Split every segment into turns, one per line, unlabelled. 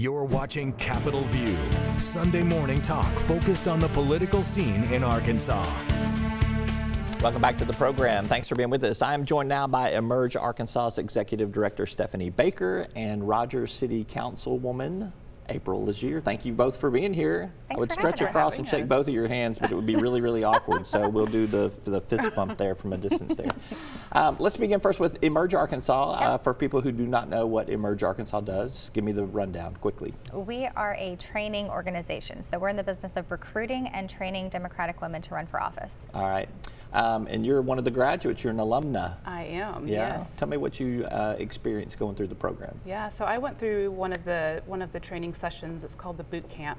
You're watching Capitol View, Sunday morning talk focused on the political scene in Arkansas.
Welcome back to the program. Thanks for being with us. I'm joined now by Emerge Arkansas's Executive Director Stephannie Baker and Rogers City Councilwoman April Legere. Thank you both for being here.
Thanks
I would
for
stretch
having us.
across and shake both of your hands, but it would be really, really awkward. So we'll do the fist bump there from a distance there. Let's begin first with Emerge Arkansas. For people who do not know what Emerge Arkansas does, give me the rundown quickly.
We are a training organization, so we're in the business of recruiting and training Democratic women to run for office.
All right. And you're one of the graduates. You're an alumna.
I am,
Yeah.
yes.
Tell me what you experienced going through the program.
Yeah, so I went through one of the training sessions. It's called the boot camp.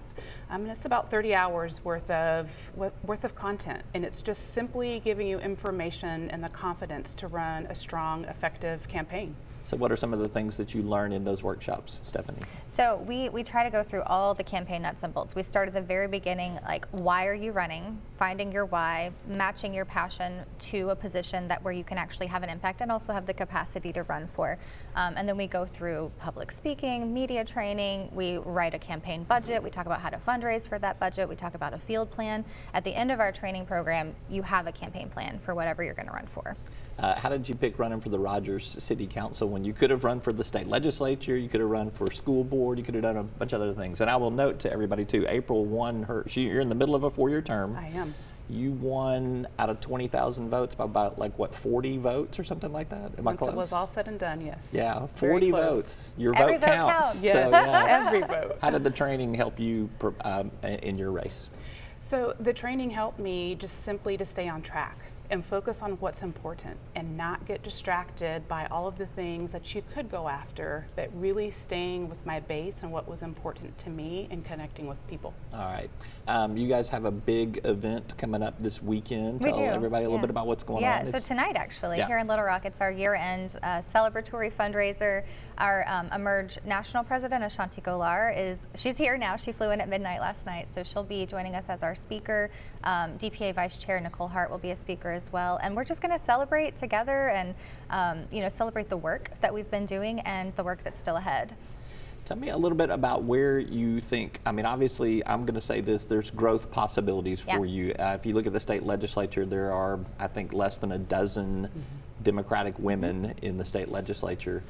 And it's about 30 hours worth of content, and it's just simply giving you information and the confidence to run a strong, effective campaign.
So what are some of the things that you learn in those workshops, Stephannie?
So we try to go through all the campaign nuts and bolts. We start at the very beginning, like why are you running, finding your why, matching your passion to a position where you can actually have an impact and also have the capacity to run for. And then we go through public speaking, media training, we write a campaign budget, we talk about how to fundraise for that budget, we talk about a field plan. At the end of our training program, you have a campaign plan for whatever you're going to run for.
How did you pick running for the Rogers City Council when you could have run for the state legislature, you could have run for school board, you could have done a bunch of other things? And I will note to everybody too, April won you're in the middle of a 4-year term.
I am.
You won out of 20,000 votes by about 40 votes or something like that? Am I
Once
close?
it was all said and done, yes.
Yeah,
Very
40
close.
votes. Your
Every
vote
vote
counts.
counts.
Yes,
So, yeah.
every vote.
How did the training help you in your race?
So the training helped me just simply to stay on track and focus on what's important and not get distracted by all of the things that you could go after, but really staying with my base and what was important to me and connecting with people.
All right. You guys have a big event coming up this weekend.
We
Tell
do.
everybody a little bit about what's going on.
Yeah, so tonight actually,
Yeah.
here in Little Rock, it's our year-end celebratory fundraiser. Our Emerge National President, Ashanti Golar, she's here now. She flew in at midnight last night, so she'll be joining us as our speaker. DPA Vice Chair Nicole Hart will be a speaker as well. And we're just going to celebrate together and celebrate the work that we've been doing and the work that's still ahead.
Tell me a little bit about where you think, obviously, I'm going to say this, there's growth possibilities for you. If you look at the state legislature, there are, I think, less than a dozen Democratic women in the state legislature.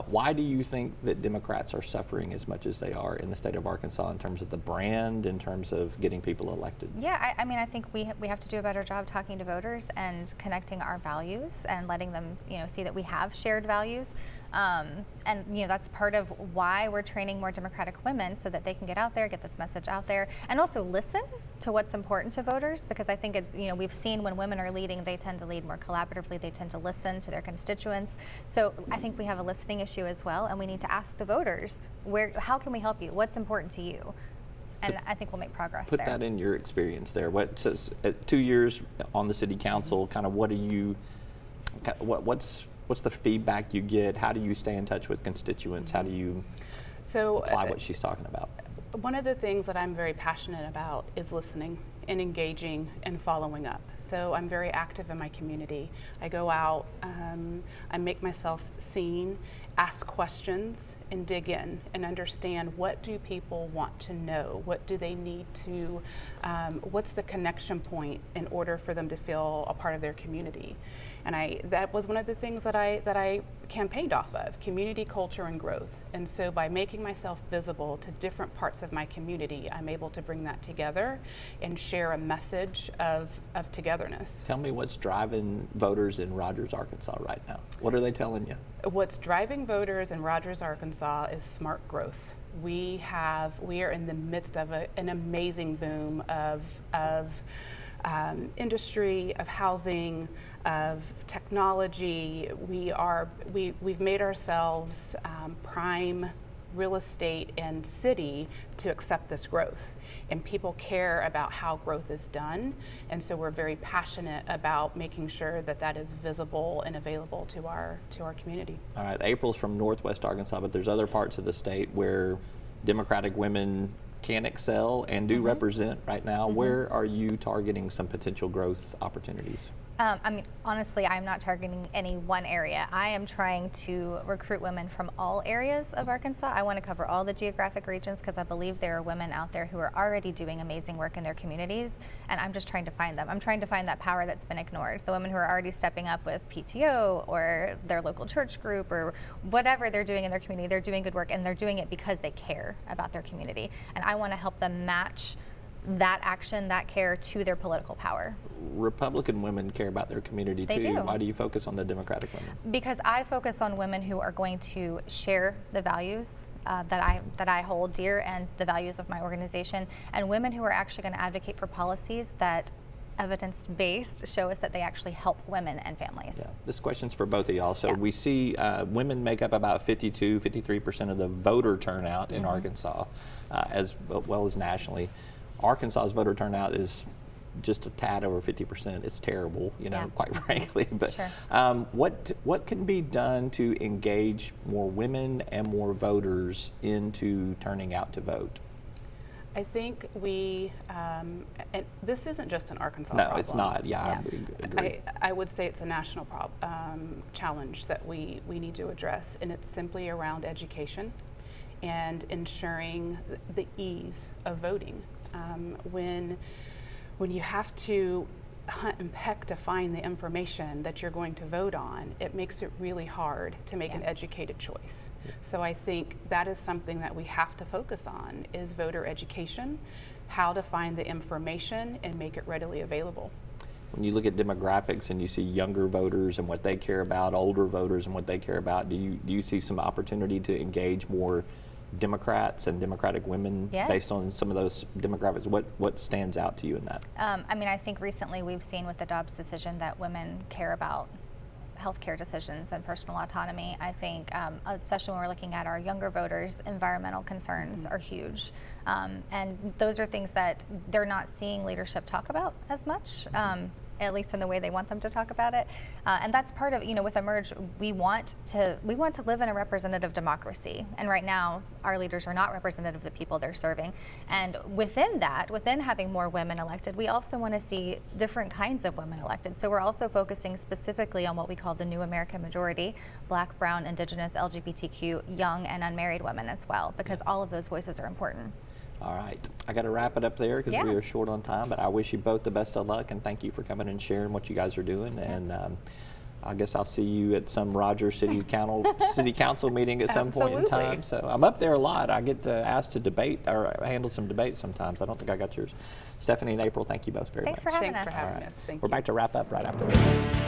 Why do you think that Democrats are suffering as much as they are in the state of Arkansas in terms of the brand, in terms of getting people elected? Yeah,
I think we have to do a better job talking to voters and connecting our values and letting them see that we have shared values. And that's part of why we're training more Democratic women so that they can get out there, get this message out there, and also listen to what's important to voters, because I think it's, we've seen when women are leading, they tend to lead more collaboratively, they tend to listen to their constituents. So I think we have a listening issue as well, and we need to ask the voters, how can we help you? What's important to you? And I think we'll make progress there.
Put that in your experience there. What says 2 years on the city council, kind of what's the feedback you get? How do you stay in touch with constituents? How do you apply what she's talking about?
One of the things that I'm very passionate about is listening and engaging and following up. So I'm very active in my community. I go out, I make myself seen, ask questions, and dig in and understand what do people want to know? What do they need to, what's the connection point in order for them to feel a part of their community? And that was one of the things that I campaigned off of, community, culture, and growth. And so by making myself visible to different parts of my community, I'm able to bring that together and share a message of togetherness.
Tell me what's driving voters in Rogers, Arkansas right now. What are they telling you?
What's driving voters in Rogers, Arkansas is smart growth. We are in the midst of an amazing boom of industry, of housing, of technology. We've made ourselves prime real estate and city to accept this growth, and people care about how growth is done, and so we're very passionate about making sure that that is visible and available to our community.
All right, April's from Northwest Arkansas, but there's other parts of the state where Democratic women can excel and do represent right now. Where are you targeting some potential growth opportunities?
I mean, honestly, I'm not targeting any one area. I am trying to recruit women from all areas of Arkansas. I want to cover all the geographic regions because I believe there are women out there who are already doing amazing work in their communities, and I'm just trying to find them. I'm trying to find that power that's been ignored. The women who are already stepping up with PTO or their local church group or whatever they're doing in their community, they're doing good work, and they're doing it because they care about their community. And I want to help them match that action, that care to their political power.
Republican women care about their community
They
too.
do.
Why do you focus on the Democratic women?
Because I focus on women who are going to share the values that I hold dear and the values of my organization, and women who are actually going to advocate for policies that evidence-based show us that they actually help women and families.
Yeah, this question's for both of y'all. So
Yeah.
we see women make up about 53% of the voter turnout in Arkansas, as well as nationally. Arkansas's voter turnout is just a tad over 50%. It's terrible,
Yeah.
quite frankly. But
Sure.
what can be done to engage more women and more voters into turning out to vote?
I think and this isn't just an Arkansas
No,
problem.
it's not. Yeah,
Yeah.
I agree.
I would say it's a national challenge that we need to address, and it's simply around education and ensuring the ease of voting. When you have to hunt and peck to find the information that you're going to vote on, it makes it really hard to make an educated choice. So I think that is something that we have to focus on, is voter education, how to find the information and make it readily available.
When you look at demographics and you see younger voters and what they care about, older voters and what they care about, do you see some opportunity to engage more Democrats and Democratic women
Yes.
based on some of those demographics? What stands out to you in that?
I mean, I think recently we've seen with the Dobbs decision that women care about healthcare decisions and personal autonomy. I think, especially when we're looking at our younger voters, environmental concerns are huge. And those are things that they're not seeing leadership talk about as much. At least in the way they want them to talk about it, and that's part of, with Emerge, we want to live in a representative democracy, and right now our leaders are not representative of the people they're serving. And within having more women elected, we also want to see different kinds of women elected. So we're also focusing specifically on what we call the new American majority: Black, Brown, Indigenous, LGBTQ, young, and unmarried women as well, because all of those voices are important.
All right, I got to wrap it up there because
Yeah.
we are short on time, but I wish you both the best of luck and thank you for coming and sharing what you guys are doing. And I guess I'll see you at some Rogers City Council meeting at some point in time.
Absolutely.
So I'm up there a lot. I get asked to debate or handle some debates sometimes. I don't think I got yours. Stephannie and April, thank you both very
Thanks
much.
for having
Thanks
us.
for having us. Thank
We're
you.
back to wrap up right after this.